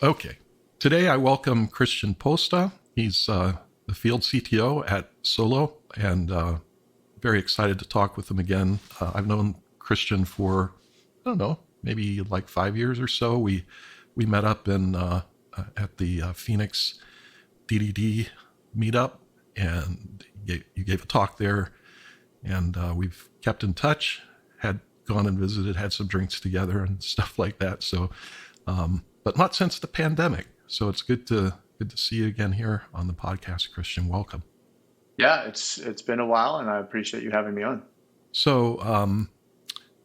Okay. Today I welcome Christian Posta. He's the field CTO at Solo, and very excited to talk with him again. I've known Christian for, I don't know, maybe like 5 years or so. We met up in at the Phoenix DDD meetup, and you gave a talk there, and we've kept in touch. Had gone and visited, had some drinks together and stuff like that. So, but not since the pandemic. So it's good to see you again here on the podcast, Christian. Welcome. Yeah, it's been a while, and I appreciate you having me on. So,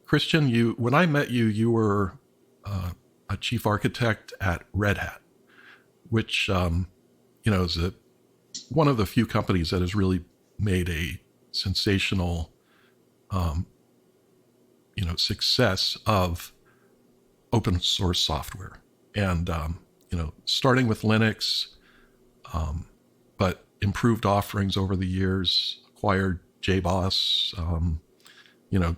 Christian, you when I met you, you were a chief architect at Red Hat, which is one of the few companies that has really made a sensational success of open source software, and starting with Linux, but improved offerings over the years, acquired JBoss,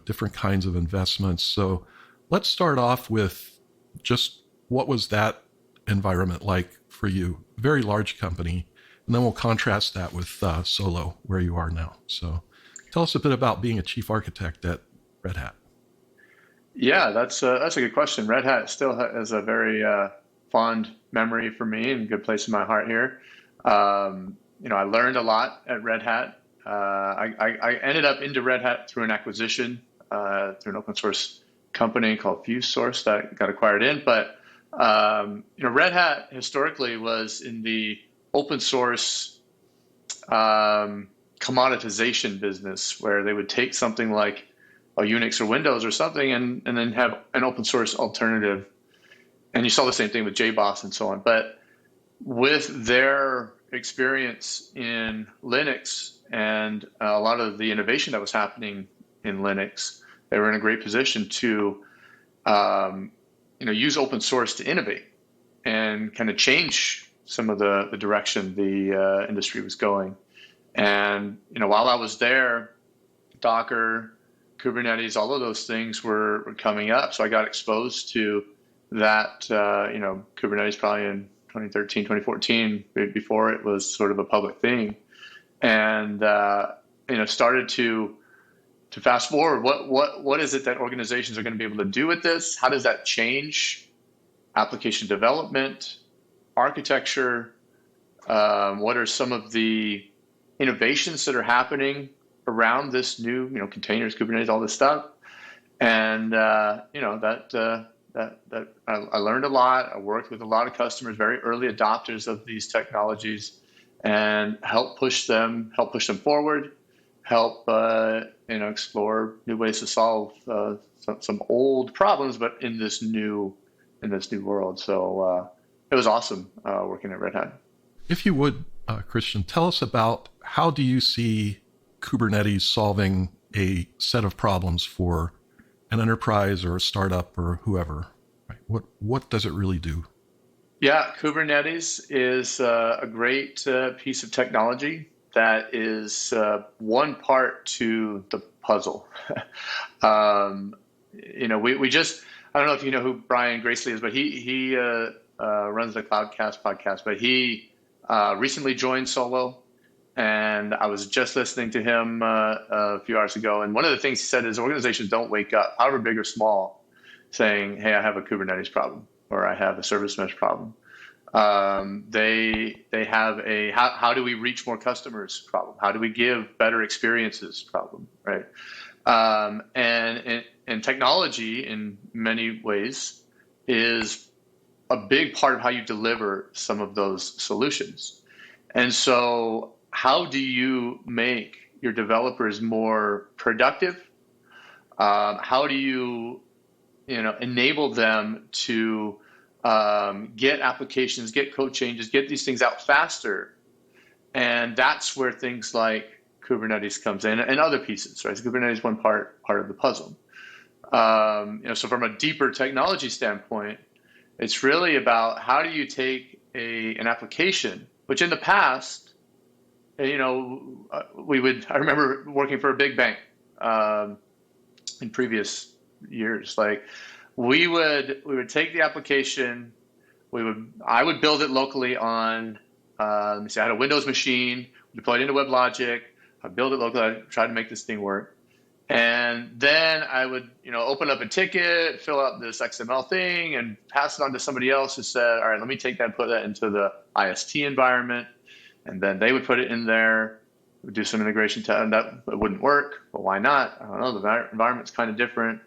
different kinds of investments. So let's start off with just what was that environment like for you? Very large company, and then we'll contrast that with Solo, where you are now. So tell us a bit about being a chief architect at Red Hat. Yeah, that's a good question. Red Hat still has a very fond memory for me and good place in my heart here. I learned a lot at Red Hat. I ended up into Red Hat through an acquisition through an open source company called FuseSource that got acquired in. But Red Hat historically was in the open source commoditization business, where they would take something like a Unix or Windows or something and then have an open source alternative. And you saw the same thing with JBoss and so on. But with their experience in Linux and a lot of the innovation that was happening in Linux, they were in a great position to use open source to innovate and kind of change some of the direction the industry was going. And while I was there, Docker, Kubernetes, all of those things were coming up. So I got exposed to that, Kubernetes probably in 2013, 2014, before it was sort of a public thing. And, started to fast forward. What is it that organizations are going to be able to do with this? How does that change application development, architecture? What are some of the innovations that are happening around this new, containers, Kubernetes, all this stuff? And that I learned a lot. I worked with a lot of customers, very early adopters of these technologies, and help push them forward, help explore new ways to solve some old problems, but in this new world. So it was awesome working at Red Hat. If you would, Christian, tell us about how do you see Kubernetes solving a set of problems for an enterprise or a startup or whoever? Right? What does it really do? Yeah, Kubernetes is a great piece of technology that is one part to the puzzle. We just, I don't know if you know who Brian Gracely is, but he runs the Cloudcast podcast, but he recently joined Solo. And I was just listening to him a few hours ago. And one of the things he said is organizations don't wake up, however big or small, saying, hey, I have a Kubernetes problem or I have a service mesh problem. They have a how do we reach more customers problem? How do we give better experiences problem, right? And technology in many ways is a big part of how you deliver some of those solutions. And so how do you make your developers more productive? How do you, enable them to get applications, get code changes, get these things out faster? And that's where things like Kubernetes comes in and other pieces, right? So Kubernetes is one part of the puzzle. So from a deeper technology standpoint, it's really about how do you take an application, which in the past, I remember working for a big bank in previous years. Like we would take the application, I would build it locally on, let me see, I had a Windows machine, deployed into WebLogic. I build it locally. I try to make this thing work. And then I would, open up a ticket, fill out this XML thing, and pass it on to somebody else who said, all right, let me take that and put that into the IST environment. And then they would put it in there, would do some integration to, and that wouldn't work. But why not? I don't know. The environment's kind of different.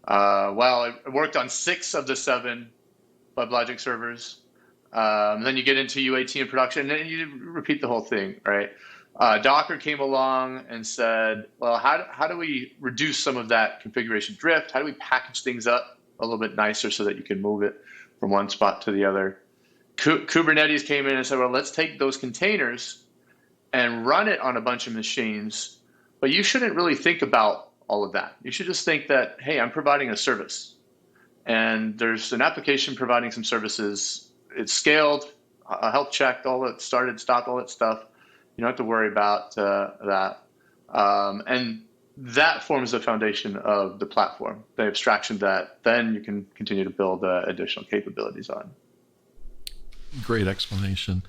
Well, I worked on 6 of the 7 WebLogic servers. Then you get into UAT and production, and then you repeat the whole thing, right? Docker came along and said, well, how do we reduce some of that configuration drift? How do we package things up a little bit nicer so that you can move it from one spot to the other? Kubernetes came in and said, well, let's take those containers and run it on a bunch of machines, but you shouldn't really think about all of that. You should just think that, hey, I'm providing a service, and there's an application providing some services. It's scaled, health checked, all that started, stopped, all that stuff. You don't have to worry about that. And that forms the foundation of the platform, the abstraction that then you can continue to build additional capabilities on. Great explanation.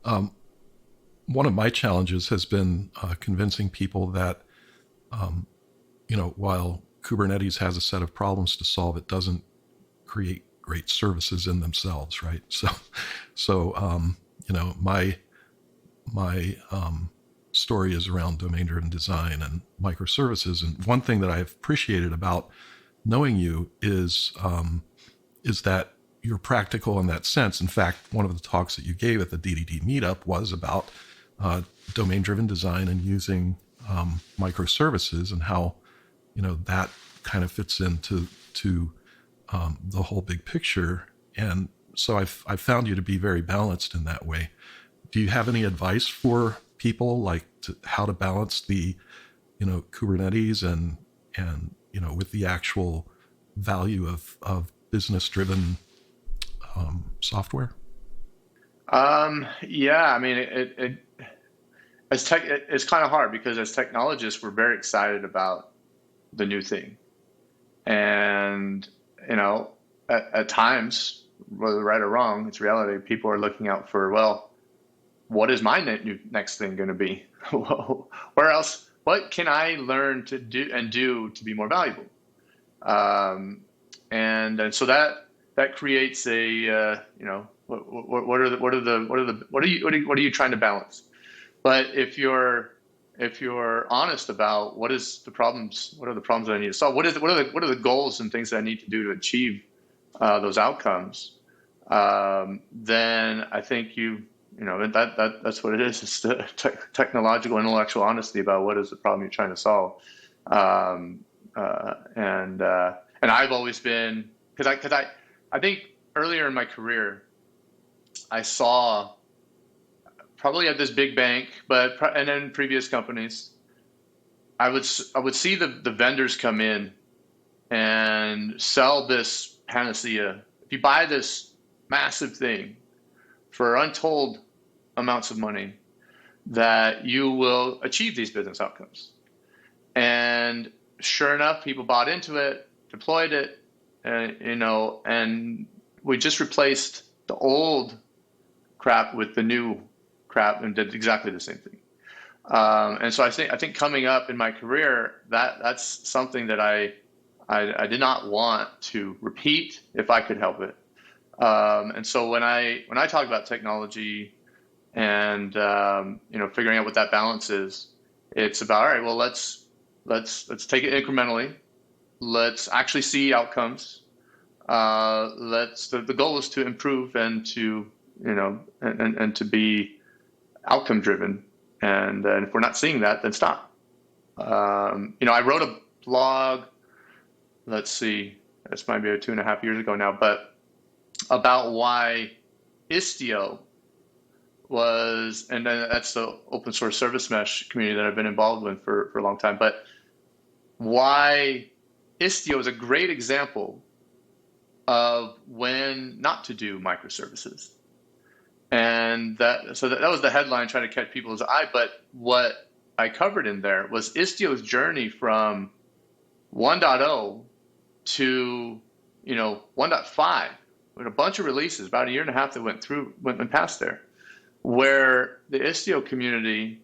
One of my challenges has been convincing people that, while Kubernetes has a set of problems to solve, it doesn't create great services in themselves, right? So my story is around domain-driven design and microservices. And one thing that I've appreciated about knowing you is that you're practical in that sense. In fact, one of the talks that you gave at the DDD meetup was about domain-driven design and using microservices, and how that kind of fits into the whole big picture. And so I've found you to be very balanced in that way. Do you have any advice for people, like how to balance the Kubernetes and with the actual value of business-driven software? Yeah, I mean, it's kind of hard, because as technologists, we're very excited about the new thing. And, at times, whether right or wrong, it's reality. People are looking out for, well, what is my next thing going to be? Where else? What can I learn to do to be more valuable? And so that creates a what are you trying to balance? But if you're honest about what are the problems that I need to solve, what are the goals and things that I need to do to achieve those outcomes, then I think that's what it is. It's the technological, intellectual honesty about what is the problem you're trying to solve. And I've always been, because I think earlier in my career, I saw, probably at this big bank, and then previous companies, I would see the vendors come in and sell this panacea. If you buy this massive thing for untold amounts of money, that you will achieve these business outcomes. And sure enough, people bought into it, deployed it, and we just replaced the old crap with the new crap and did exactly the same thing. And so I think coming up in my career, that's something that I did not want to repeat if I could help it. And so when I talk about technology and figuring out what that balance is, it's about, all right, well, let's take it incrementally. Let's actually see outcomes. The goal is to improve and to and to be outcome driven. And if we're not seeing that, then stop. I wrote a blog. Let's see, this might be 2.5 years ago now, but about why Istio was, and that's the open source service mesh community that I've been involved with for a long time, but why Istio is a great example of when not to do microservices. And that was the headline, trying to catch people's eye. But what I covered in there was Istio's journey from 1.0 to 1.5, a bunch of releases, about a year and a half that went past there, where the Istio community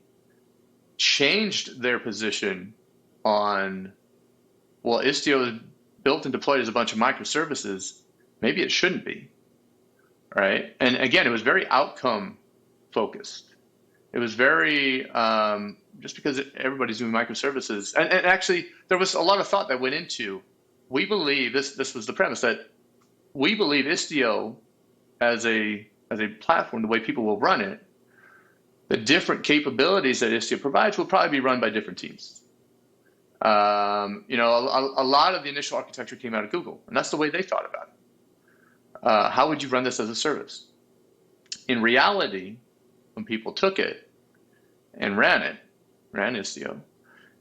changed their position on, well, Istio is built and deployed as a bunch of microservices. Maybe it shouldn't be, right? And again, it was very outcome focused. It was very, just because everybody's doing microservices. And actually, there was a lot of thought that went into, we believe, this was the premise, that we believe Istio as a platform, the way people will run it, the different capabilities that Istio provides will probably be run by different teams. A lot of the initial architecture came out of Google, and that's the way they thought about it. How would you run this as a service? In reality, when people took it and ran Istio,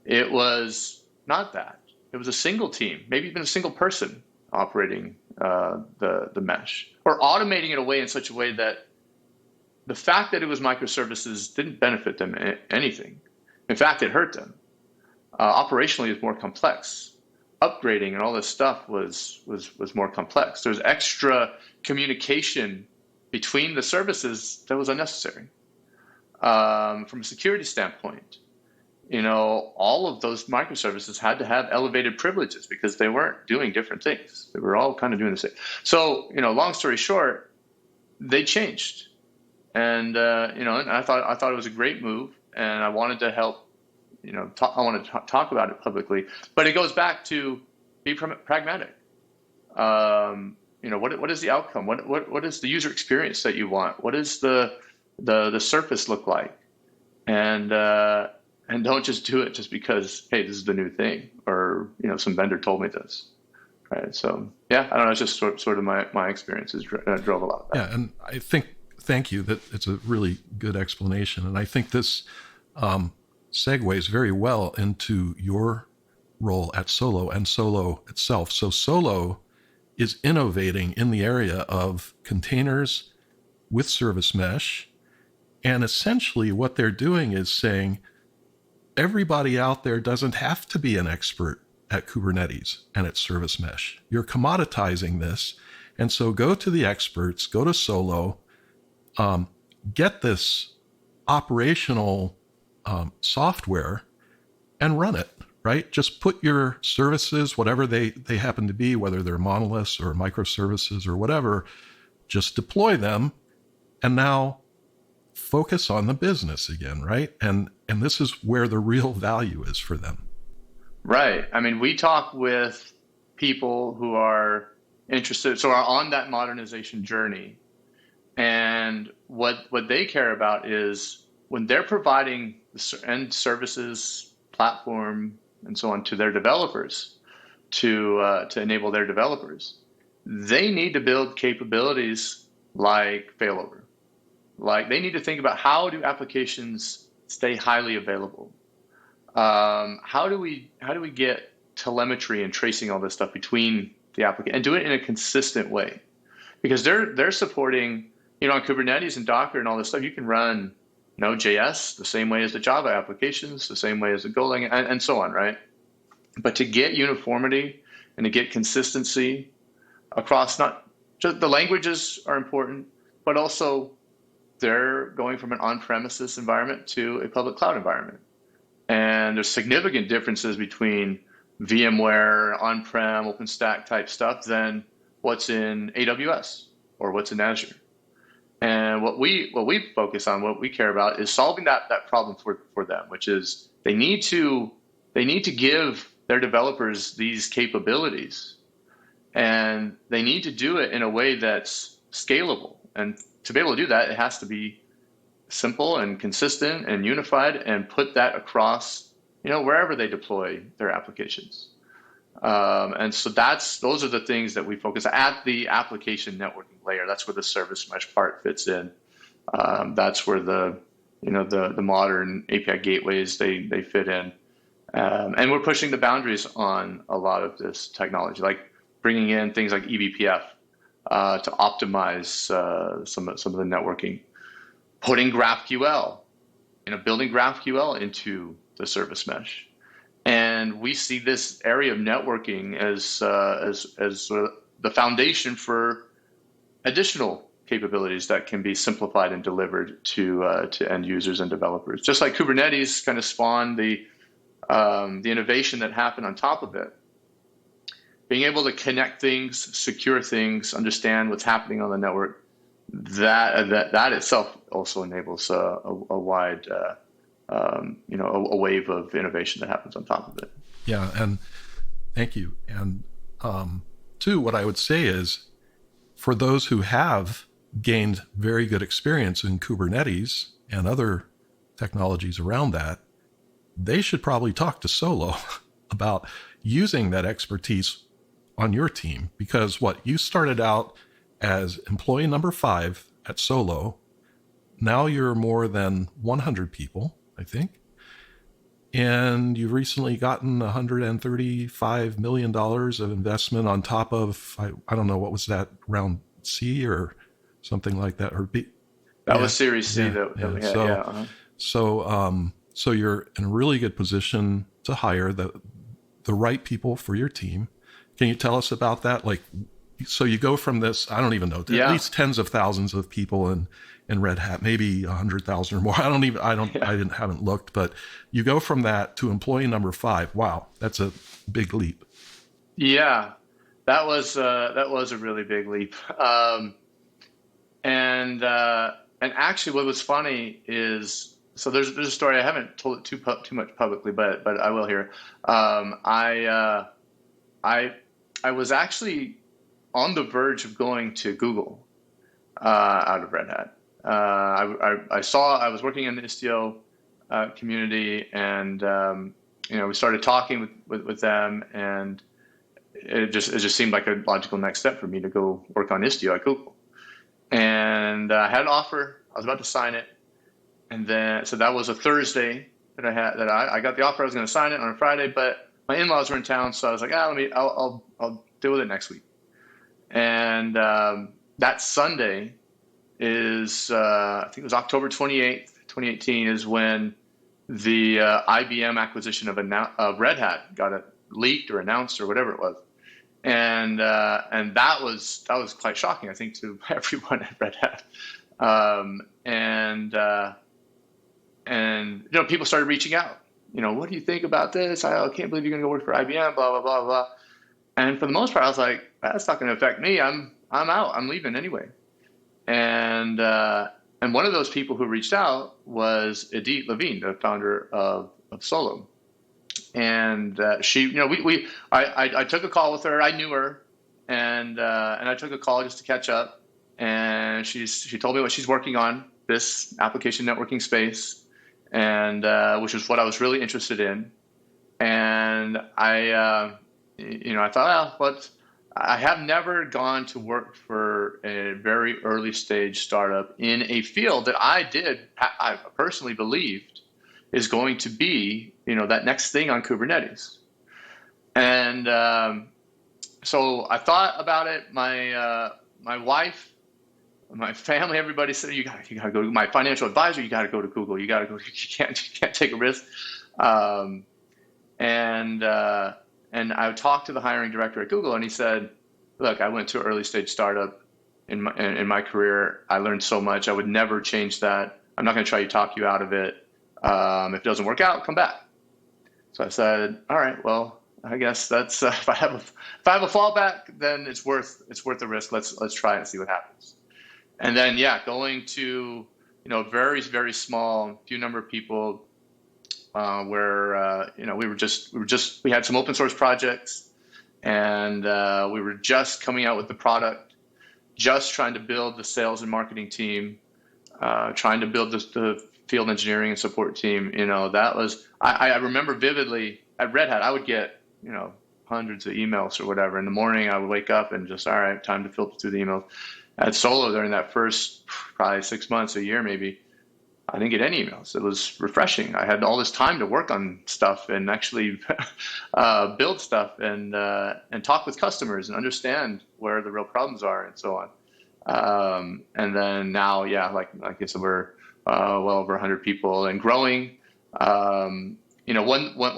it was not that. It was a single team, maybe even a single person operating the mesh, or automating it away in such a way that the fact that it was microservices didn't benefit them anything. In fact, it hurt them. Operationally, it's more complex. Upgrading and all this stuff was more complex. There's extra communication between the services that was unnecessary. From a security standpoint, all of those microservices had to have elevated privileges because they weren't doing different things. They were all kind of doing the same. So, long story short, they changed. And, and I thought it was a great move, and I wanted to help, I wanted to talk about it publicly, but it goes back to be pragmatic. What is the outcome? What is the user experience that you want? What does the surface look like? And don't just do it just because, hey, this is the new thing, or, some vendor told me this. Right. So, yeah, I don't know. It's just sort of my experiences drove a lot of that. Yeah. And I think, thank you, that it's a really good explanation. And I think this segues very well into your role at Solo and Solo itself. So Solo is innovating in the area of containers with service mesh. And essentially what they're doing is saying, everybody out there doesn't have to be an expert at Kubernetes and its service mesh. You're commoditizing this. And so go to the experts, go to Solo, get this operational software and run it, right? Just put your services, whatever they happen to be, whether they're monoliths or microservices or whatever, just deploy them and now focus on the business again, right? And this is where the real value is for them. Right. I mean, we talk with people who are interested, so are on that modernization journey. And what they care about is when they're providing the end services, platform, and so on to their developers, to enable their developers, they need to build capabilities like failover. Like they need to think about, how do applications stay highly available? How do we get telemetry and tracing all this stuff between the application and do it in a consistent way? Because they're supporting, on Kubernetes and Docker and all this stuff, you can run Node.js the same way as the Java applications, the same way as the Golang, and so on, right? But to get uniformity and to get consistency across, not just the languages are important, but also they're going from an on-premises environment to a public cloud environment. And there's significant differences between VMware, on-prem, OpenStack type stuff than what's in AWS or what's in Azure. And what we focus on, what we care about, is solving that problem for them, which is they need to give their developers these capabilities, and they need to do it in a way that's scalable. And to be able to do that, it has to be simple and consistent and unified, and put that across, wherever they deploy their applications. And so those are the things that we focus at the application networking layer. That's where the service mesh part fits in. That's where the modern API gateways they fit in. And we're pushing the boundaries on a lot of this technology, like bringing in things like eBPF to optimize some of the networking, putting GraphQL, building GraphQL into the service mesh. And we see this area of networking as the foundation for additional capabilities that can be simplified and delivered to end users and developers. Just like Kubernetes kind of spawned the innovation that happened on top of it. Being able to connect things, secure things, understand what's happening on the network, that itself also enables a wide, a wave of innovation that happens on top of it. Yeah, and thank you. And two, what I would say is, for those who have gained very good experience in Kubernetes and other technologies around that, they should probably talk to Solo about using that expertise on your team, because you started out as employee number 5 at Solo. Now you're more than 100 people, I think. And you've recently gotten $135 million of investment on top of, I don't know, what was that, round C or something like that? Or B? That was Series C that we had, So you're in a really good position to hire the right people for your team. Can you tell us about that? So you go from this, I don't even know, at least tens of thousands of people in Red Hat, maybe 100,000 or more. Haven't looked, but you go from that to employee number 5. Wow, that's a big leap. Yeah, that was a really big leap. And actually, what was funny is, so there's a story. I haven't told it too much publicly, but I will here. I was actually on the verge of going to Google out of Red Hat. I was working in the Istio community, and we started talking with them, and it just seemed like a logical next step for me to go work on Istio at Google. And I had an offer. I was about to sign it, and then so that was a Thursday that I got the offer. I was going to sign it on a Friday, but my in-laws were in town, so I was like, I'll deal with it next week. And that Sunday is, I think it was October 28th, 2018, is when the IBM acquisition of Red Hat got leaked or announced or whatever it was. And that was quite shocking, I think, to everyone at Red Hat. And people started reaching out. What do you think about this? I can't believe you're going to go work for IBM, blah, blah, blah, blah. And for the most part, I was like, that's not going to affect me. I'm out. I'm leaving anyway. And one of those people who reached out was Edith Levine, the founder of Solo. And she, I took a call with her. I knew her, and I took a call just to catch up. And she told me what she's working on, this application networking space, and which is what I was really interested in. And I thought, I have never gone to work for a very early stage startup in a field that I personally believed is going to be, that next thing on Kubernetes. And so I thought about it. My wife, my family, everybody said, you got to go. My financial advisor, you got to go to Google. You got to go. You can't take a risk. And I talked to the hiring director at Google, and he said, look, I went to an early stage startup in my career. I learned so much. I would never change that. I'm not going to try to talk you out of it. If it doesn't work out, come back. So I said, all right, well, I guess that's if I have a fallback, then it's worth the risk. Let's try it and see what happens. And then going to very, very small, few number of people. Where we had some open source projects, and we were just coming out with the product, just trying to build the sales and marketing team, trying to build the field engineering and support team. That was, I remember vividly at Red Hat, I would get hundreds of emails or whatever. In the morning, I would wake up and just, all right, time to filter through the emails. At Solo, during that first probably 6 months, a year maybe, I didn't get any emails. It was refreshing. I had all this time to work on stuff and actually build stuff and talk with customers and understand where the real problems are and so on. And then now, like I said, we're well over 100 people and growing. One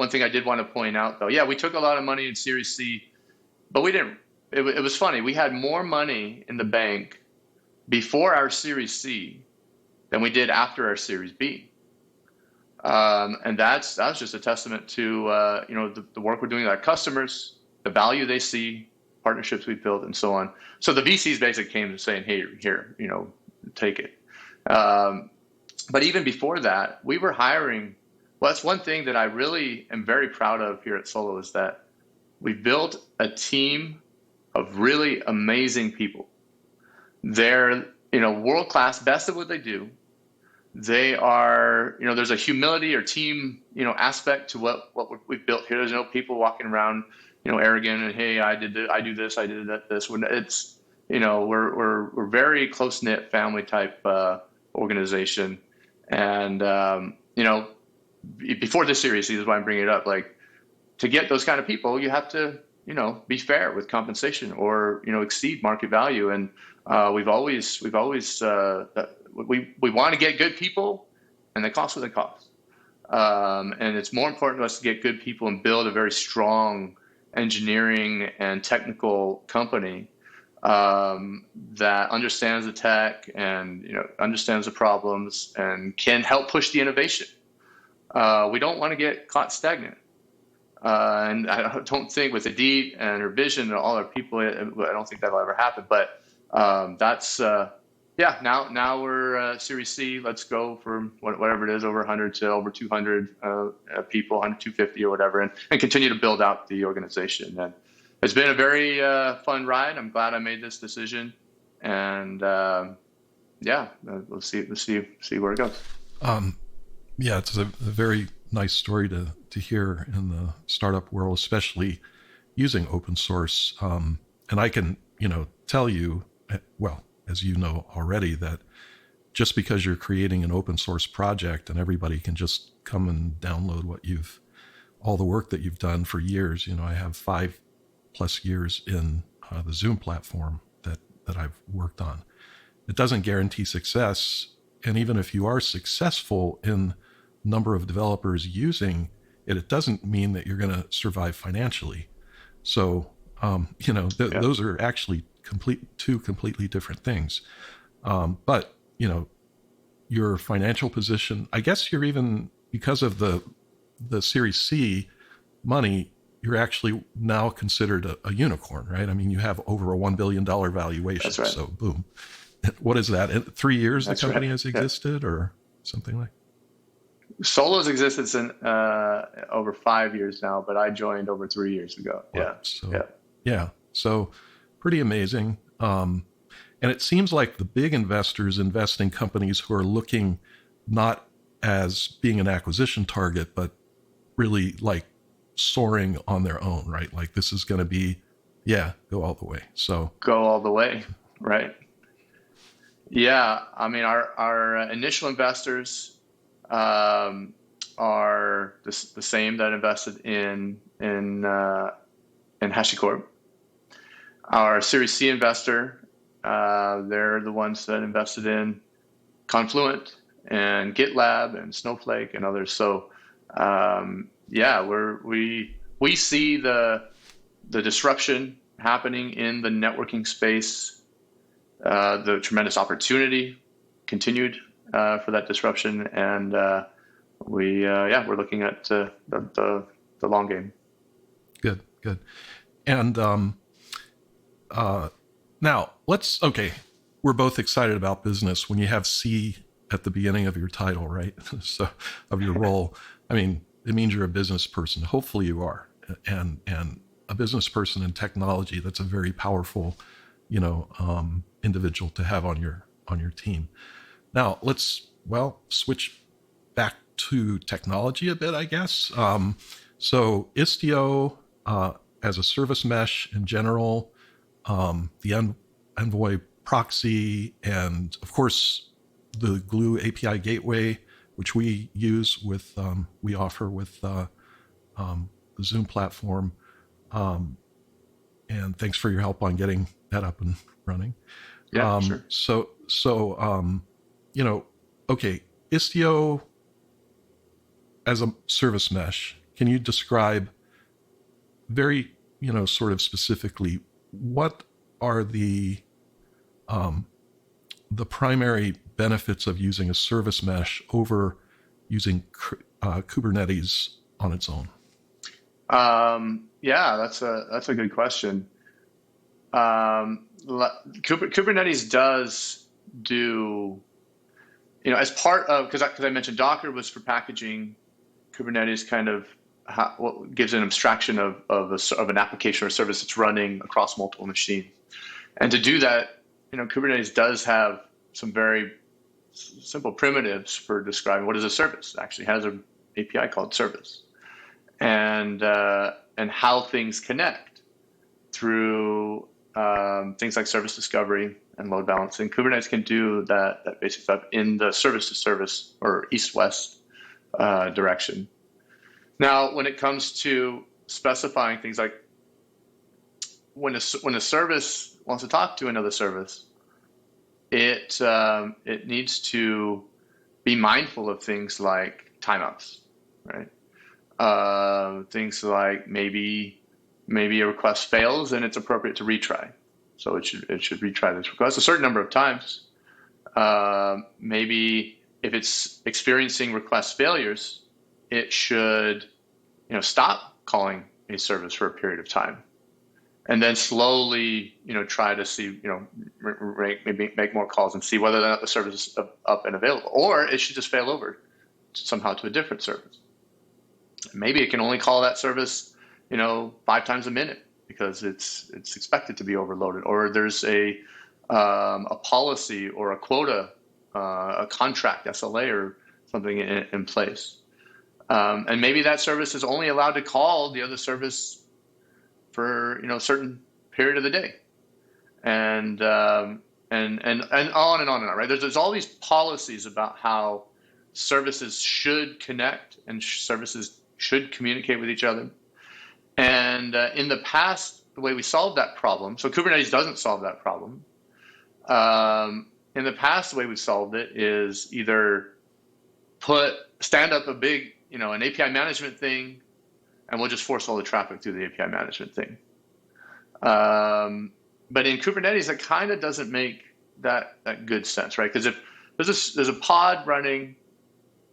thing I did want to point out, though, we took a lot of money in Series C, but we didn't. It was funny. We had more money in the bank before our Series C than we did after our Series B. And that was just a testament to the work we're doing with our customers, the value they see, partnerships we've built, and so on. So the VCs basically came to saying, "Hey, here, take it." But even before that, we were hiring. Well, that's one thing that I really am very proud of here at Solo, is that we built a team of really amazing people. They're world class, best at what they do. They are, there's a humility or team, aspect to what we've built here. There's no people walking around, arrogant and, hey, I do this, I did that, this. It's, we're very close knit family type organization, and before this series, this is why I'm bringing it up. Like, to get those kind of people, you have to, be fair with compensation or exceed market value, and we've always we want to get good people, and they cost what they cost. And it's more important to us to get good people and build a very strong engineering and technical company that understands the tech and understands the problems and can help push the innovation. We don't want to get caught stagnant. And I don't think with Adit and her vision and all our people, I don't think that'll ever happen. But that's now we're Series C. Let's go from whatever it is, over 100 to over 200 people, 100, 250 or whatever, and continue to build out the organization. And it's been a very fun ride. I'm glad I made this decision, and we'll see where it goes. It's a very nice story to hear in the startup world, especially using open source. And I can tell you, well, as you know already, that just because you're creating an open source project and everybody can just come and download all the work that you've done for years. I have 5+ years in the Zoom platform that I've worked on. It doesn't guarantee success. And even if you are successful in number of developers using it, it doesn't mean that you're going to survive financially. So, those are actually two completely different things. But your financial position, I guess you're even, because of the Series C money, you're actually now considered a unicorn, right? I mean, you have over a $1 billion valuation. That's right. So boom. What is that? In 3 years the company has existed, or something like? Solo's existence in over 5 years now, but I joined over 3 years ago. So pretty amazing. And it seems like the big investors invest in companies who are looking not as being an acquisition target, but really like soaring on their own, right? Like, this is going to be, go all the way. So go all the way, right? Yeah, I mean, our initial investors are the same that invested in HashiCorp. Our Series C investor, they're the ones that invested in Confluent and GitLab and Snowflake and others. So we see the disruption happening in the networking space, the tremendous opportunity continued for that disruption, and we're looking at the long game. Good. And now we're both excited about business. When you have C at the beginning of your title, right? So of your role, I mean, it means you're a business person. Hopefully you are, and a business person in technology. That's a very powerful, individual to have on your team. Now let's switch back to technology a bit, I guess. So Istio as a service mesh in general, the Envoy Proxy, and of course the Glue API gateway, which we use with we offer with the Zoom platform. And thanks for your help on getting that up and running. Yeah, sure. So Istio as a service mesh, can you describe very, sort of specifically, what are the the primary benefits of using a service mesh over using Kubernetes on its own? Yeah, that's a good question. Kubernetes does do, as part of, because I mentioned Docker was for packaging. Kubernetes kind of what gives an abstraction of an application or service that's running across multiple machines. And to do that, Kubernetes does have some very simple primitives for describing what is a service. It actually has an API called service, and how things connect through things like service discovery and load balancing. Kubernetes can do that basic stuff in the service to service or east-west direction. Now, when it comes to specifying things like when a service wants to talk to another service, it needs to be mindful of things like timeouts, right? Things like maybe a request fails and it's appropriate to retry. So it should retry this request a certain number of times. Maybe if it's experiencing request failures, it should, stop calling a service for a period of time, and then slowly, try to see, maybe make more calls and see whether or not the service is up and available, or it should just fail over somehow to a different service. Maybe it can only call that service, 5 times a minute because it's expected to be overloaded, or there's a policy or a quota, a contract, SLA or something in place. And maybe that service is only allowed to call the other service for a certain period of the day, and on and on and on, right? There's all these policies about how services should connect and services should communicate with each other. And in the past, the way we solved that problem, so Kubernetes doesn't solve that problem. In the past, the way we solved it is either stand up a big, an API management thing, and we'll just force all the traffic through the API management thing. But in Kubernetes, it kind of doesn't make that good sense, right? Because if there's a pod running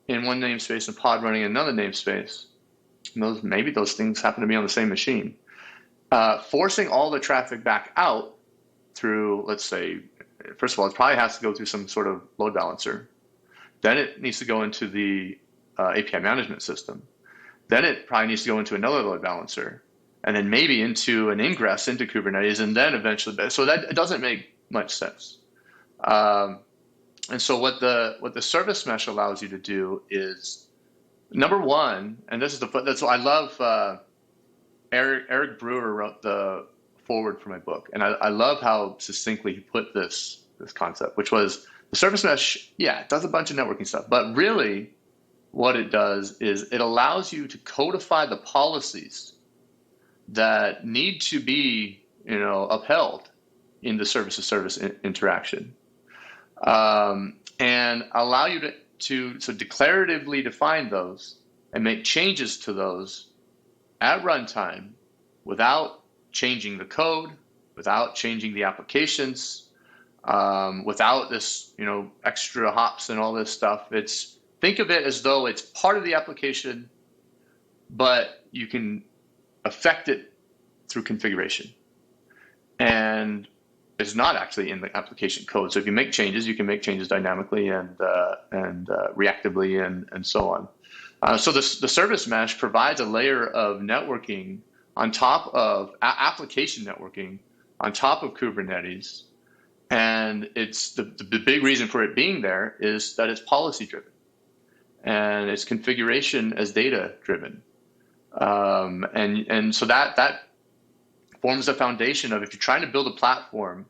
in one namespace and a pod running in another namespace, and maybe those things happen to be on the same machine, forcing all the traffic back out through, let's say, first of all, it probably has to go through some sort of load balancer. Then it needs to go into the API management system. Then it probably needs to go into another load balancer, and then maybe into an ingress into Kubernetes, and then eventually. So that it doesn't make much sense. And so what the service mesh allows you to do is, number one, and that's what I love. Eric Brewer wrote the forward for my book, and I love how succinctly he put this concept, which was the service mesh. Yeah, it does a bunch of networking stuff, but really, what it does is it allows you to codify the policies that need to be, upheld in the service-to-service interaction, and allow you to declaratively define those and make changes to those at runtime without changing the code, without changing the applications, without this, extra hops and all this stuff. Think of it as though it's part of the application, but you can affect it through configuration. And it's not actually in the application code. So if you make changes, you can make changes dynamically and reactively and so on. So the service mesh provides a layer of networking on top of application networking on top of Kubernetes. And it's the big reason for it being there is that it's policy driven. And it's configuration as data driven. And so that forms the foundation of, if you're trying to build a platform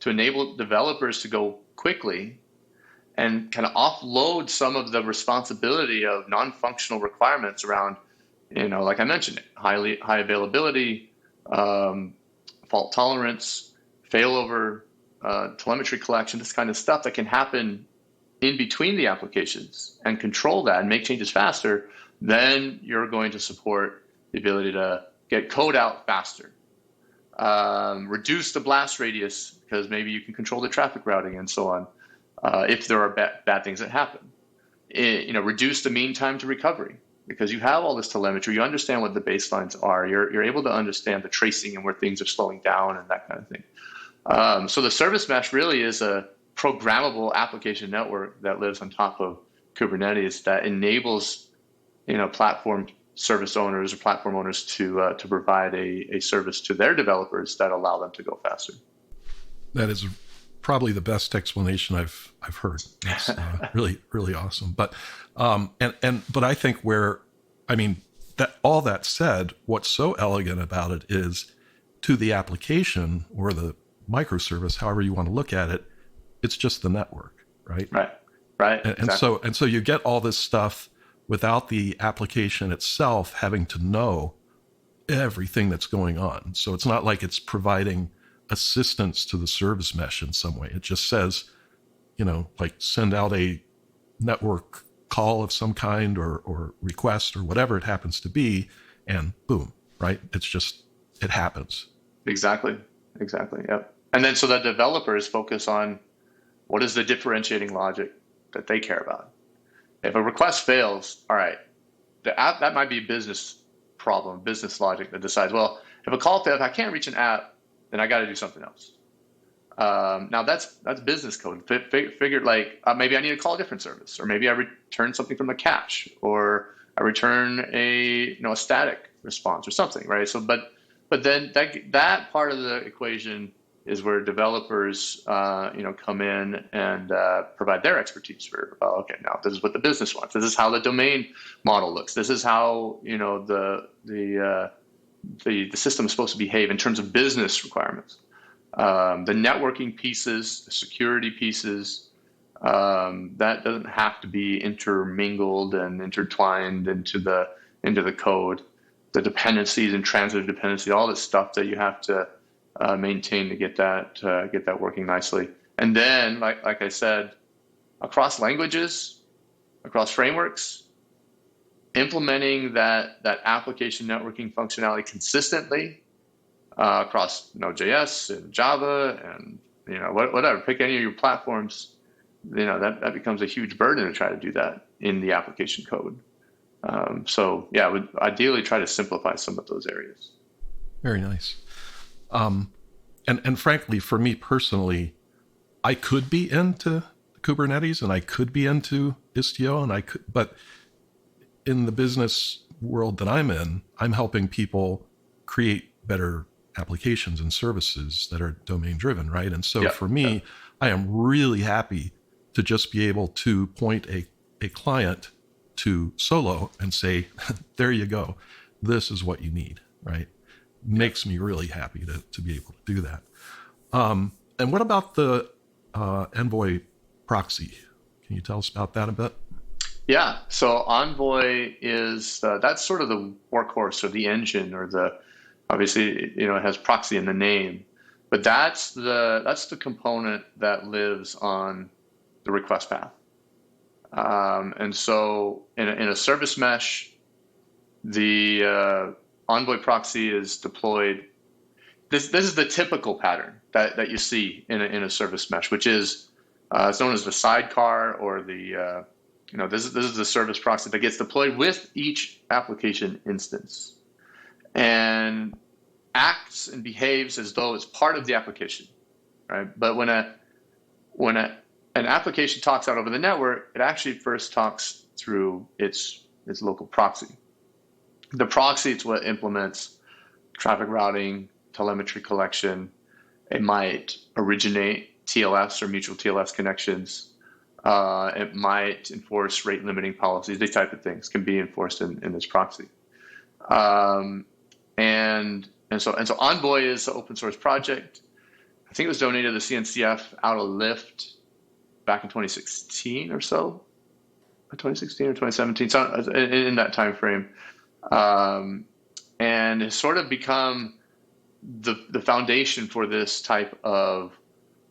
to enable developers to go quickly and kind of offload some of the responsibility of non-functional requirements around, like I mentioned, high availability, fault tolerance, failover, telemetry collection, this kind of stuff that can happen in between the applications, and control that and make changes faster, then you're going to support the ability to get code out faster. Reduce the blast radius because maybe you can control the traffic routing and so on. if there are bad things that happen. Reduce the mean time to recovery, because you have all this telemetry. You understand what the baselines are. You're able to understand the tracing and where things are slowing down and that kind of thing. So the service mesh really is a programmable application network that lives on top of Kubernetes that enables platform service owners or platform owners to provide a service to their developers that allow them to go faster. That is probably the best explanation I've heard. It's really, really awesome. But but I think that all that said, what's so elegant about it is, to the application or the microservice, however you want to look at it, it's just the network, right? Right. And exactly. so you get all this stuff without the application itself having to know everything that's going on. So it's not like it's providing assistance to the service mesh in some way. It just says, like send out a network call of some kind or request or whatever it happens to be, and boom, right? It happens. Exactly. Yep. And then so the developers focus on what is the differentiating logic that they care about. If a request fails, all right, that might be a business problem, business logic that decides, well, if a call fails, if I can't reach an app, then I got to do something else. Now that's business code. Figured like maybe I need to call a different service, or maybe I return something from a cache, or I return a static response or something, right? So, but then that part of the equation is where developers come in and provide their expertise for, okay, now this is what the business wants. This is how the domain model looks. This is how the system is supposed to behave in terms of business requirements. The networking pieces, the security pieces, that doesn't have to be intermingled and intertwined into the code. The dependencies and transitive dependency, all this stuff that you have to maintain to get that working nicely. And then, like I said, across languages, across frameworks, implementing that application networking functionality consistently across Node.js and Java and whatever. Pick any of your platforms. That becomes a huge burden to try to do that in the application code. So yeah, I would ideally try to simplify some of those areas. Very nice. And frankly, for me personally, I could be into Kubernetes and I could be into Istio but in the business world that I'm in, I'm helping people create better applications and services that are domain driven, right? And so for me, I am really happy to just be able to point a client to Solo and say, there you go. This is what you need, right? Makes me really happy to be able to do that. And what about the Envoy Proxy? Can you tell us about that a bit? Yeah, so Envoy is that's sort of the workhorse or the engine, or obviously it has proxy in the name, but that's the component that lives on the request path. And so in a service mesh, the Envoy Proxy is deployed. This is the typical pattern that you see in a service mesh, which is it's known as the sidecar, or the this is the service proxy that gets deployed with each application instance and acts and behaves as though it's part of the application, right? But when an application talks out over the network, it actually first talks through its local proxy. The proxy is what implements traffic routing, telemetry collection. It might originate TLS or mutual TLS connections. It might enforce rate limiting policies. These type of things can be enforced in this proxy. And so Envoy is an open source project. I think it was donated to the CNCF out of Lyft back in 2016 or so, 2016 or 2017, so in that time frame, and has sort of become the foundation for this type of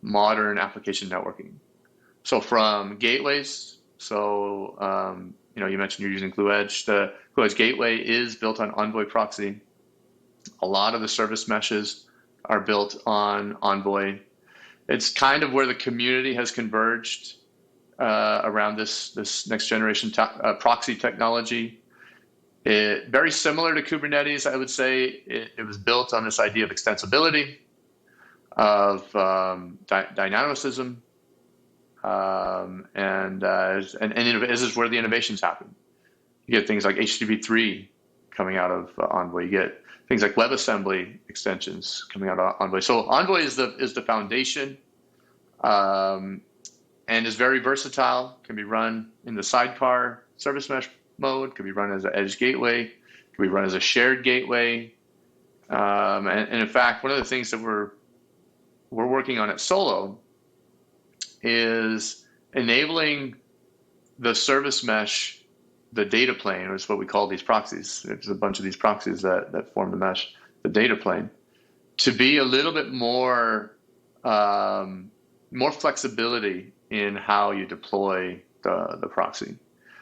modern application networking. So from gateways, so you mentioned you're using GluEdge. The GluEdge gateway is built on Envoy Proxy. A lot of the service meshes are built on Envoy. It's kind of where the community has converged around this next generation proxy technology. Very similar to Kubernetes, I would say. It was built on this idea of extensibility, of dynamicism, and this is where the innovations happen. You get things like HTTP3 coming out of Envoy. You get things like WebAssembly extensions coming out of Envoy. So Envoy is the foundation, and is very versatile. Can be run in the sidecar service mesh mode. Can be run as an edge gateway. Can be run as a shared gateway. And in fact, one of the things that we're working on at Solo is enabling the service mesh, the data plane, or is what we call these proxies. There's a bunch of these proxies that form the mesh, the data plane, to be a little bit more flexibility in how you deploy the proxy.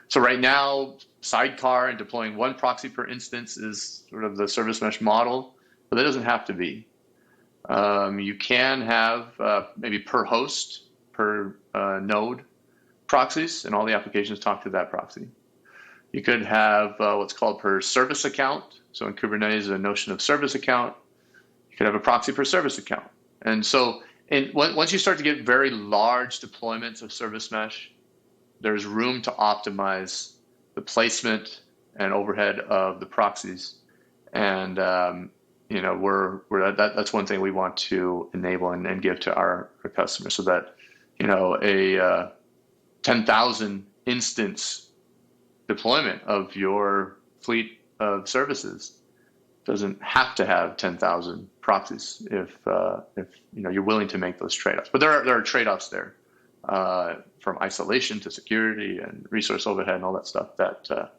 So right now, sidecar and deploying one proxy per instance is sort of the service mesh model, but that doesn't have to be. You can have maybe per host, per node proxies, and all the applications talk to that proxy. You could have what's called per service account. So in Kubernetes, there's a notion of service account. You could have a proxy per service account. And so once you start to get very large deployments of service mesh, there's room to optimize the placement and overhead of the proxies. And that's one thing we want to enable and give to our customers, so that a 10,000 instance deployment of your fleet of services doesn't have to have 10,000 proxies if you're willing to make those trade-offs. But there are trade-offs there, from isolation to security and resource overhead and all that stuff that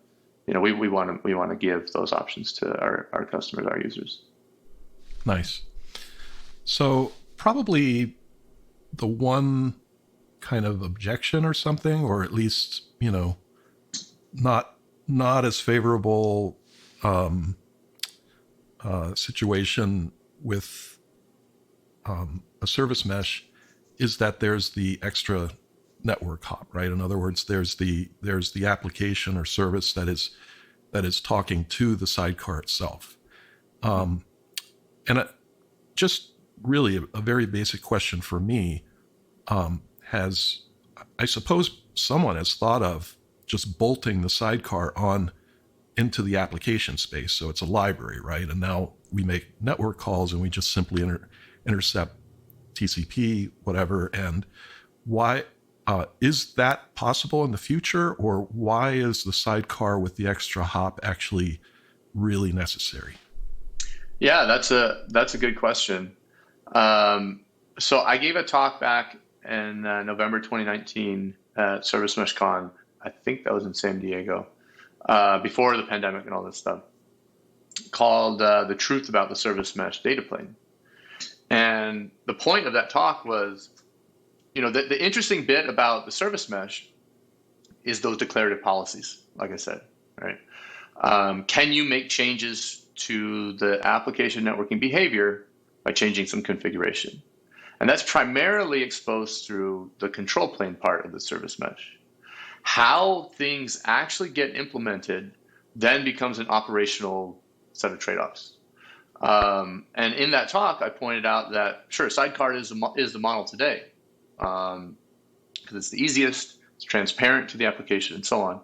we want to give those options to our customers, our users. Nice. So probably the one kind of objection or something, or at least not as favorable situation with a service mesh is that there's the extra network hop, right? In other words, there's the application or service that is talking to the sidecar itself. And just really a very basic question for me, I suppose someone has thought of just bolting the sidecar on into the application space. So it's a library, right? And now we make network calls and we just simply intercept TCP, whatever. And why is that possible in the future? Or why is the sidecar with the extra hop actually really necessary? Yeah, that's a good question. So I gave a talk back in November 2019 at Service Mesh Con. I think that was in San Diego, before the pandemic and all this stuff, called The Truth About the Service Mesh Data Plane. And the point of that talk was, the interesting bit about the service mesh is those declarative policies, like I said, right? Can you make changes to the application networking behavior by changing some configuration? And that's primarily exposed through the control plane part of the service mesh. How things actually get implemented then becomes an operational set of trade-offs. And in that talk, I pointed out that, sure, sidecar is the model today, because it's the easiest, it's transparent to the application, and so on.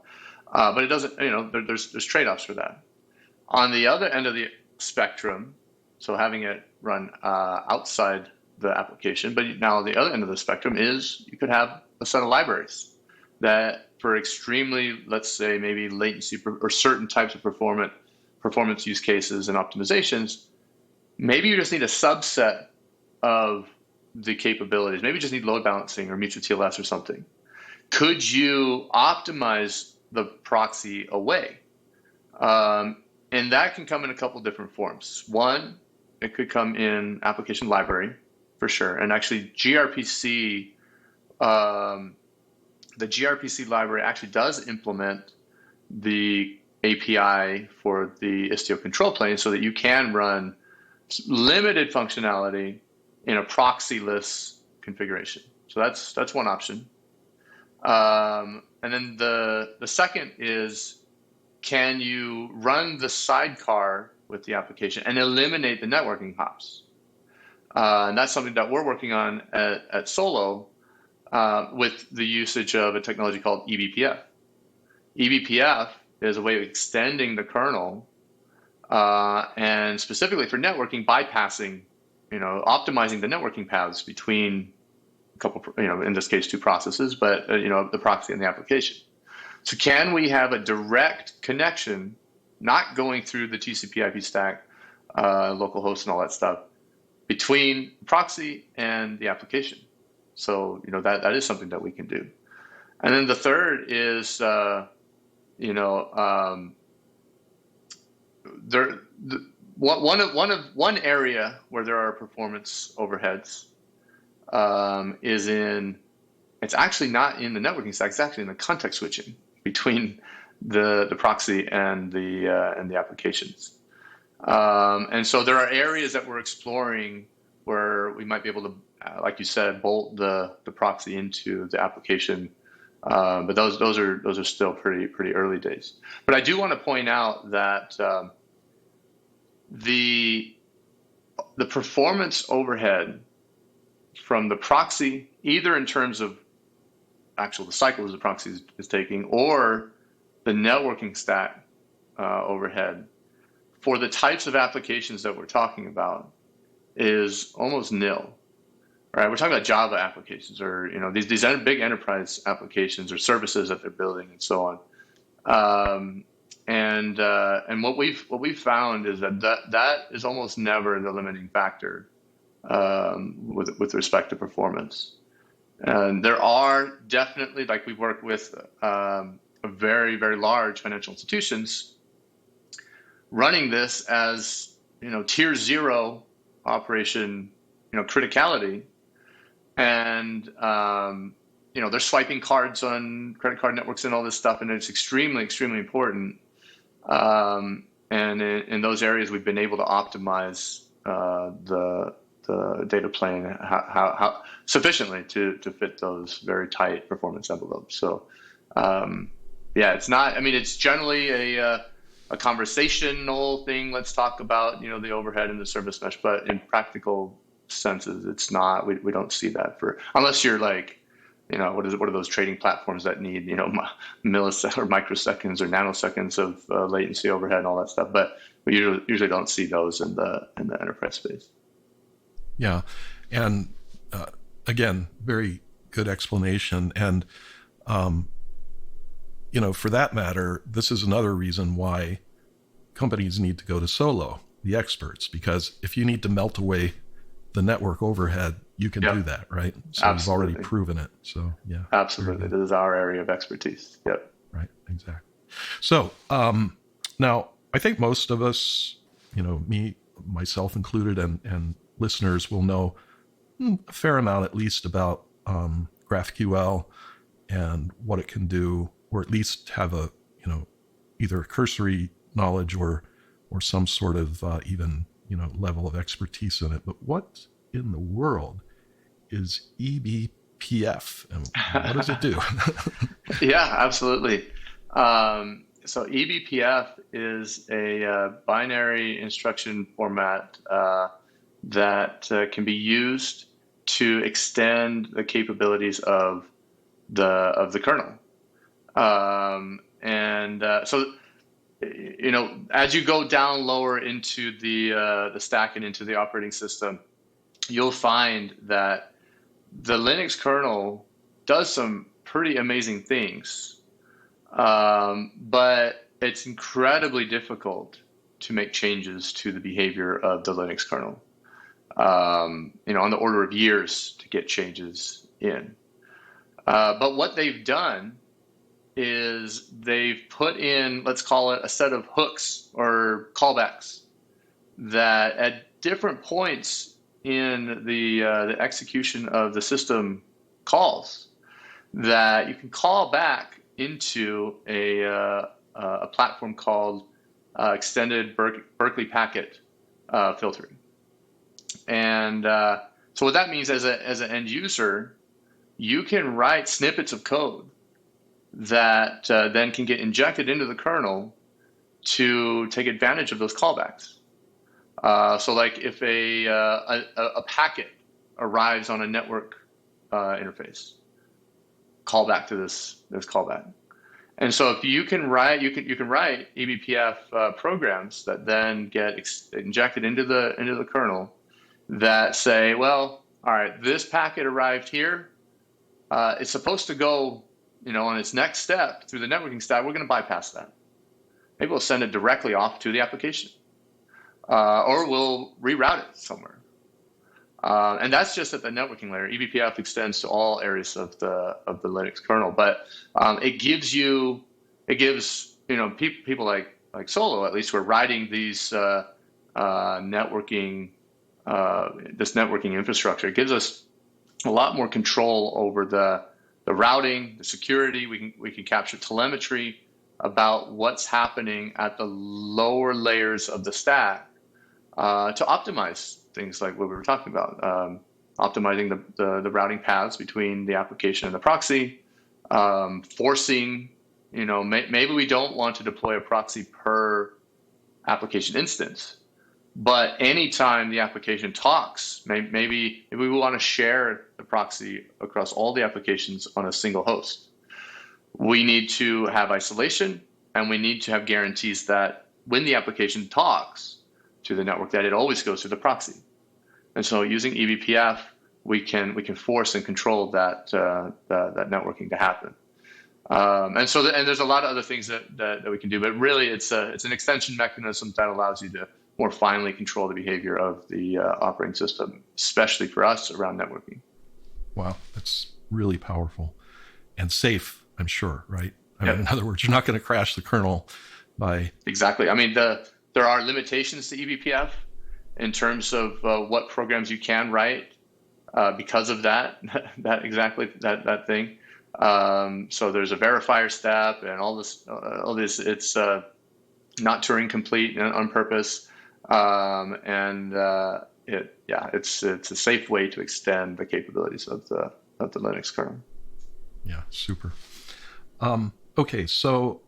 But it doesn't, there's trade-offs for that. On the other end of the spectrum, so having it run outside the application, but now the other end of the spectrum is you could have a set of libraries that for extremely, let's say, maybe latency or certain types of performance use cases and optimizations, maybe you just need a subset of the capabilities. Maybe you just need load balancing or mutual TLS or something. Could you optimize the proxy away? And that can come in a couple different forms. One, it could come in application library, for sure. And actually, gRPC, the gRPC library actually does implement the API for the Istio control plane so that you can run limited functionality in a proxyless configuration. So that's one option. And then the second is, can you run the sidecar with the application and eliminate the networking hops? And that's something that we're working on at Solo with the usage of a technology called eBPF. eBPF is a way of extending the kernel and specifically for networking, bypassing, optimizing the networking paths between a couple, in this case, two processes, but, the proxy and the application. So can we have a direct connection, not going through the TCP/IP stack, localhost and all that stuff, between proxy and the application? So, that is something that we can do. And then the third is, one area where there are performance overheads it's actually not in the networking stack. It's actually in the context switching between the proxy and the applications. And so there are areas that we're exploring where we might be able to, like you said, bolt the proxy into the application. But those are still pretty early days. But I do want to point out that the performance overhead from the proxy, either in terms of the cycles the proxy is taking, or the networking stack overhead, for the types of applications that we're talking about, is almost nil. Right? We're talking about Java applications, or these big enterprise applications or services that they're building, and so on. And what we've found is that is almost never the limiting factor with respect to performance. And there are definitely, like we work with a very, very large financial institutions running this as tier 0 operation criticality, and they're swiping cards on credit card networks and all this stuff, and it's extremely, extremely important. And in those areas, we've been able to optimize the data plane how sufficiently to fit those very tight performance envelopes. So it's not. I mean, it's generally a conversational thing. Let's talk about the overhead and the service mesh, but in practical senses, it's not. We don't see that unless you're like, what are those trading platforms that need milliseconds or microseconds or nanoseconds of latency overhead and all that stuff. But we usually don't see those in the enterprise space. Yeah, and again, very good explanation. And for that matter, this is another reason why companies need to go to Solo, the experts, because if you need to melt away the network overhead, you can do that, right? So Absolutely. You've already proven it. So yeah, absolutely, this is our area of expertise. Yep. Right. Exactly. So now, I think most of us, me, myself included, and listeners will know a fair amount, at least, about GraphQL and what it can do, or at least have a either a cursory knowledge or some sort of even level of expertise in it. But what in the world is eBPF, and what does it do? Yeah, absolutely. So eBPF is a binary instruction format that can be used to extend the capabilities of the kernel. So as you go down lower into the stack and into the operating system, you'll find that the Linux kernel does some pretty amazing things, but it's incredibly difficult to make changes to the behavior of the Linux kernel. On the order of years to get changes in. But what they've done is they've put in, let's call it, a set of hooks or callbacks that at different points in the execution of the system calls, that you can call back into a platform called extended Berkeley packet filtering. And so what that means as an end user, you can write snippets of code that then can get injected into the kernel to take advantage of those callbacks. So like if a packet arrives on a network interface, callback to this callback. And so if you can write, you can write eBPF programs that then get injected into the kernel that say, well, all right, this packet arrived here. It's supposed to go, on its next step through the networking stack. We're going to bypass that. Maybe we'll send it directly off to the application, or we'll reroute it somewhere. And that's just at the networking layer. eBPF extends to all areas of the Linux kernel, but it gives people like Solo, at least, who are writing these networking infrastructure. It gives us a lot more control over the routing, the security. We can capture telemetry about what's happening at the lower layers of the stack to optimize things like what we were talking about, optimizing the routing paths between the application and the proxy, forcing, maybe we don't want to deploy a proxy per application instance, but anytime the application talks, maybe we want to share the proxy across all the applications on a single host. We need to have isolation, and we need to have guarantees that when the application talks to the network, that it always goes to the proxy. And so using eBPF, we can force and control that networking to happen. And there's a lot of other things that we can do, but really it's an extension mechanism that allows you to more finely control the behavior of the operating system, especially for us around networking. Wow, that's really powerful and safe, I'm sure, right? In other words, you're not going to crash the kernel by... Exactly. I mean, there are limitations to eBPF in terms of what programs you can write because of that thing. So there's a verifier step and all this. It's not Turing complete on purpose, it's a safe way to extend the capabilities of the Linux kernel. Yeah, super. Okay, so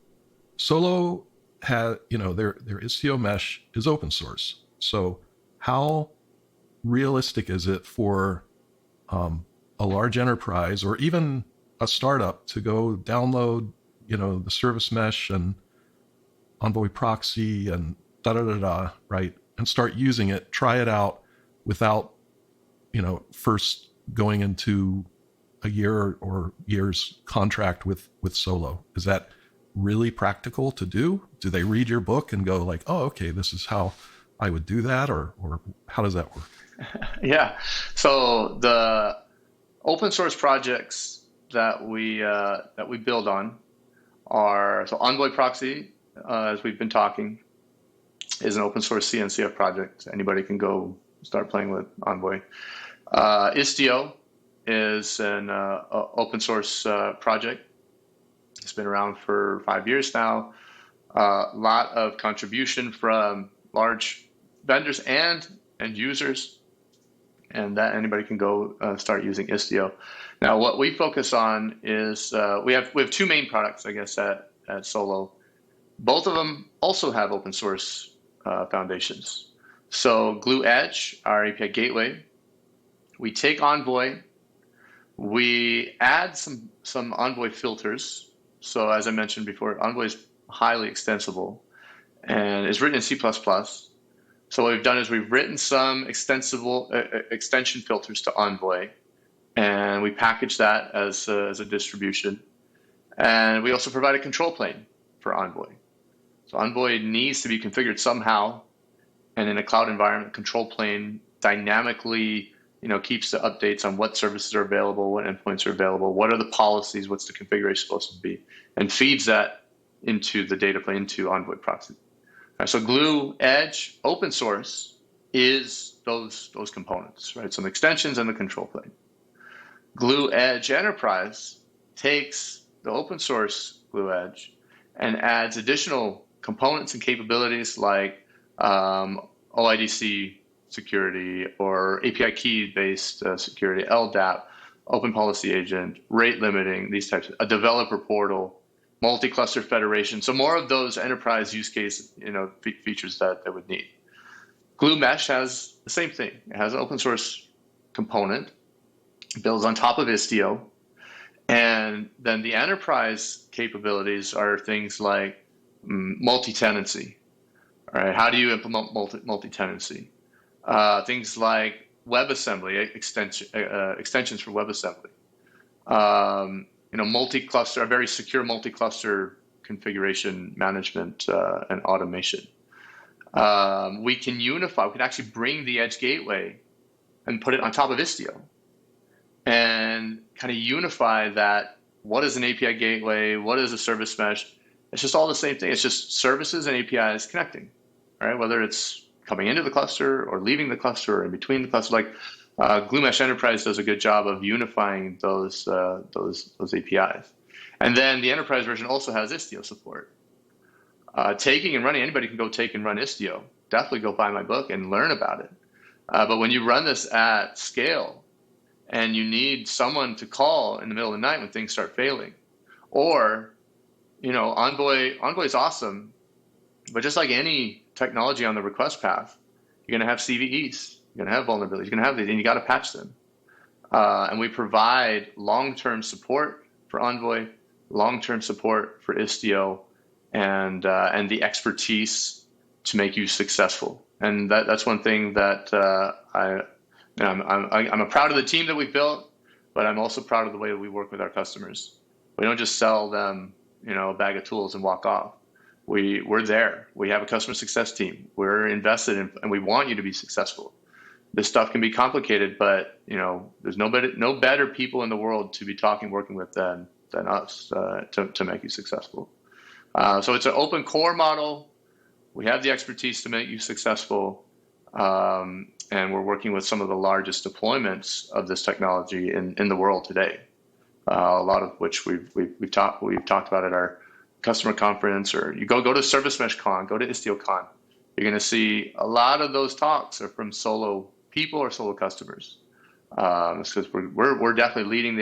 Solo has, their Istio mesh is open source. So how realistic is it for a large enterprise or even a startup to go download, the service mesh and Envoy Proxy and right? And start using it, try it out without, first going into a year or years contract with Solo? Is that really practical to do? Do they read your book and go like, oh, okay, this is how I would do that? Or how does that work? Yeah. So the open source projects that we build on are, so Envoy Proxy, as we've been talking, is an open source CNCF project. Anybody can go start playing with Envoy. Istio is an open source project. It's been around for 5 years now. A lot of contribution from large vendors and users, and that anybody can go start using Istio. Now, what we focus on is we have two main products, I guess, at Solo. Both of them also have open source foundations. So Glue Edge, our API gateway, we take Envoy, we add some Envoy filters. So as I mentioned before, Envoy is highly extensible and is written in C++. So what we've done is we've written some extensible extension filters to Envoy, and we package that as a distribution. And we also provide a control plane for Envoy. So Envoy needs to be configured somehow, and in a cloud environment, control plane dynamically keeps the updates on what services are available, what endpoints are available, what are the policies, what's the configuration supposed to be, and feeds that into the data plane, into Envoy Proxy. Right, so Glue Edge open source is those components, right? Some extensions and the control plane. Glue Edge Enterprise takes the open source Glue Edge and adds additional components and capabilities like OIDC security or API key-based security, LDAP, open policy agent, rate limiting, these types, a developer portal, multi-cluster federation. So more of those enterprise use case, features that would need. Glue Mesh has the same thing. It has an open source component, builds on top of Istio. And then the enterprise capabilities are things like multi-tenancy. All right, how do you implement multi-tenancy? Things like WebAssembly extensions for WebAssembly. Multi-cluster, a very secure multi-cluster configuration management and automation. We can unify. We can actually bring the edge gateway and put it on top of Istio, and kind of unify that. What is an API gateway? What is a service mesh? It's just all the same thing. It's just services and APIs connecting, right? Whether it's coming into the cluster or leaving the cluster or in between the cluster. Like Glue Mesh Enterprise does a good job of unifying those APIs. And then the enterprise version also has Istio support. Taking and running, anybody can go take and run Istio. Definitely go buy my book and learn about it. But when you run this at scale, and you need someone to call in the middle of the night when things start failing, or Envoy is awesome, but just like any technology on the request path, you're going to have CVEs, you're going to have vulnerabilities, you're going to have these, and you got to patch them. And we provide long-term support for Envoy, long-term support for Istio, and the expertise to make you successful. And that's one thing that I'm proud of the team that we've built, but I'm also proud of the way that we work with our customers. We don't just sell them, a bag of tools and walk off. We're there. We have a customer success team. We're invested in, and we want you to be successful. This stuff can be complicated, but there's no better people in the world to be working with than us to make you successful. So it's an open core model. We have the expertise to make you successful. And we're working with some of the largest deployments of this technology in the world today. A lot of which we've talked about at our customer conference, or you go to Service Mesh Con, go to Istio Con. You're going to see a lot of those talks are from solo people or solo customers. Because we're definitely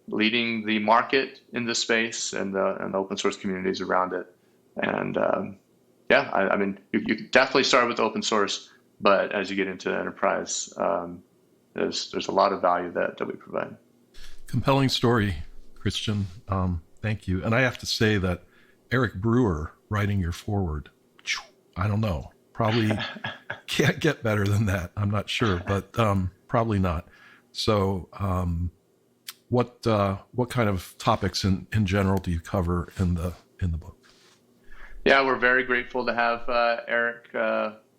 leading the market in this space and the open source communities around it. And I mean, you definitely start with open source. But as you get into enterprise, there's a lot of value that we provide. Compelling story, Christian. Thank you. And I have to say that Eric Brewer writing your foreword, I don't know, probably can't get better than that. I'm not sure, but probably not. So what kind of topics in general do you cover in the book? Yeah, we're very grateful to have Eric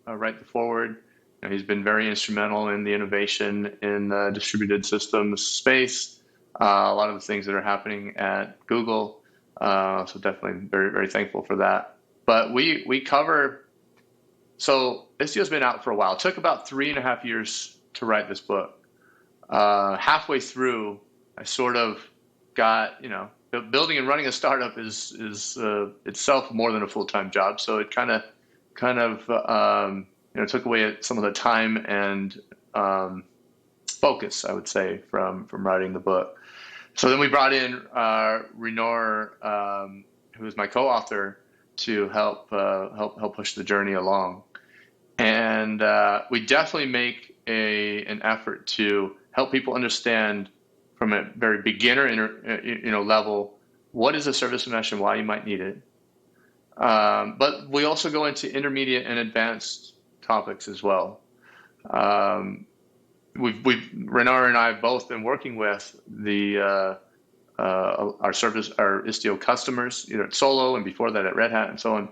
write the foreword. He's been very instrumental in the innovation in the distributed systems space. A lot of the things that are happening at Google. So definitely very, very thankful for that. But we cover, so Istio's been out for a while. It took about 3.5 years to write this book. Halfway through, I sort of got, building and running a startup is itself more than a full-time job. So it kind of took away some of the time and focus, I would say, from writing the book. So then we brought in Renor, who is my co-author, to help push the journey along. And we definitely make an effort to help people understand from a very beginner level what is a service mesh and why you might need it. But we also go into intermediate and advanced topics as well. Renard and I have both been working with our Istio customers, either at Solo and before that at Red Hat and so on.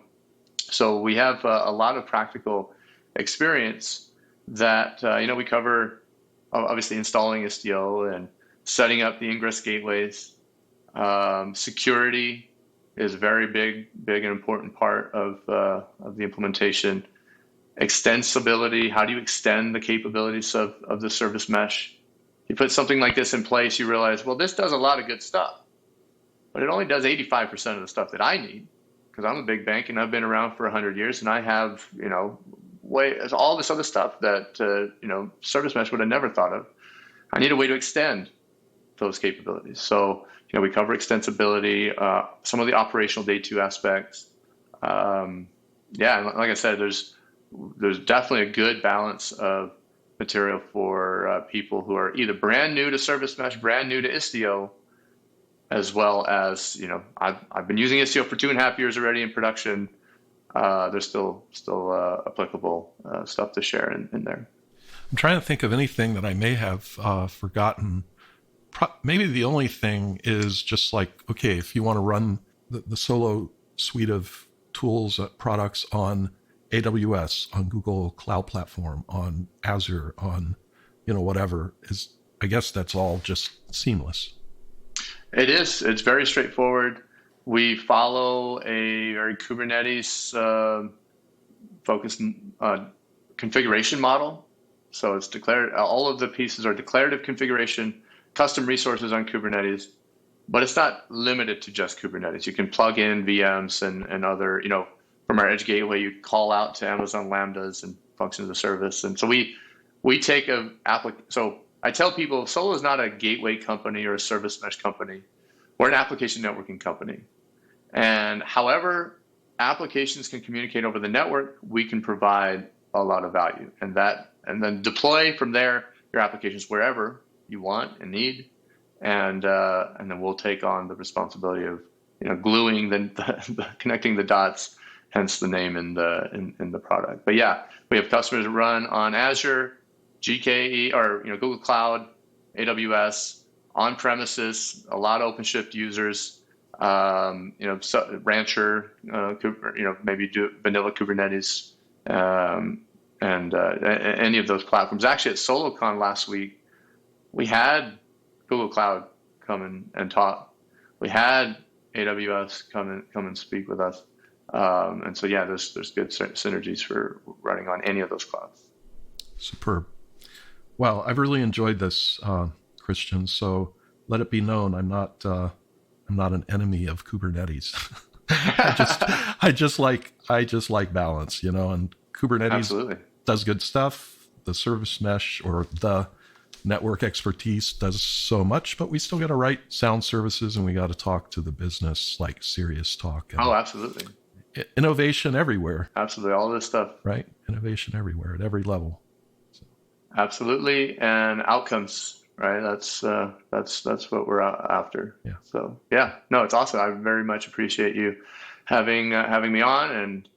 So we have a lot of practical experience that we cover. Obviously, installing Istio and setting up the ingress gateways. Security is a very big and important part of the implementation. Extensibility, how do you extend the capabilities of the service mesh? You put something like this in place, you realize, well, this does a lot of good stuff, but it only does 85% of the stuff that I need, because I'm a big bank and I've been around for 100 years and I have, all this other stuff that, service mesh would have never thought of. I need a way to extend those capabilities. So, we cover extensibility, some of the operational day two aspects. Yeah, and like I said, there's definitely a good balance of material for people who are either brand new to Service Mesh, brand new to Istio, as well as, I've been using Istio for 2.5 years already in production. There's still applicable stuff to share in there. I'm trying to think of anything that I may have forgotten. Maybe the only thing is just like, okay, if you want to run the Solo suite of tools, products on AWS, on Google Cloud Platform, on Azure, on, whatever, I guess that's all just seamless. It is. It's very straightforward. We follow a very Kubernetes focused configuration model. So it's declared, all of the pieces are declarative configuration, custom resources on Kubernetes, but it's not limited to just Kubernetes. You can plug in VMs and other, from our edge gateway, you call out to Amazon Lambdas and functions of service. And so we take so I tell people Solo is not a gateway company or a service mesh company. We're an application networking company. And however applications can communicate over the network, we can provide a lot of value. And then deploy from there your applications wherever you want and need. And then we'll take on the responsibility of gluing the connecting the dots, hence the name in the product. But yeah, we have customers run on Azure, GKE, or Google Cloud, AWS, on premises, a lot of OpenShift users, Rancher, maybe do vanilla Kubernetes, and any of those platforms. Actually, at SoloCon last week, we had Google Cloud come and talk. We had AWS come and speak with us. And so, yeah, there's good synergies for running on any of those clouds. Superb. Well, I've really enjoyed this, Christian. So let it be known, I'm not an enemy of Kubernetes. I just like balance, and Kubernetes Absolutely does good stuff. The service mesh or the network expertise does so much, but we still got to write sound services and we got to talk to the business, like serious talk. Oh, absolutely. Innovation everywhere. Absolutely. All this stuff. Right. Innovation everywhere at every level. So. Absolutely. And outcomes, right? That's what we're after. Yeah. So yeah, no, it's awesome. I very much appreciate you having me on, and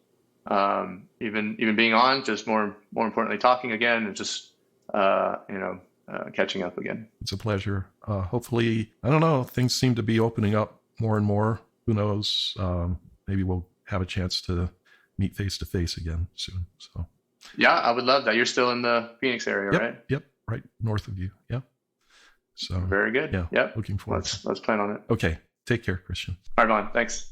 even being on, just more importantly, talking again, and just catching up again. It's a pleasure. Hopefully, I don't know, things seem to be opening up more and more. Who knows? Maybe we'll have a chance to meet face to face again soon. So yeah, I would love that. You're still in the Phoenix area, right? Yep, right north of you. Yeah. So very good. Yeah. Yep. Looking forward. Let's plan on it. Okay. Take care, Christian. All right, Vaughn. Thanks.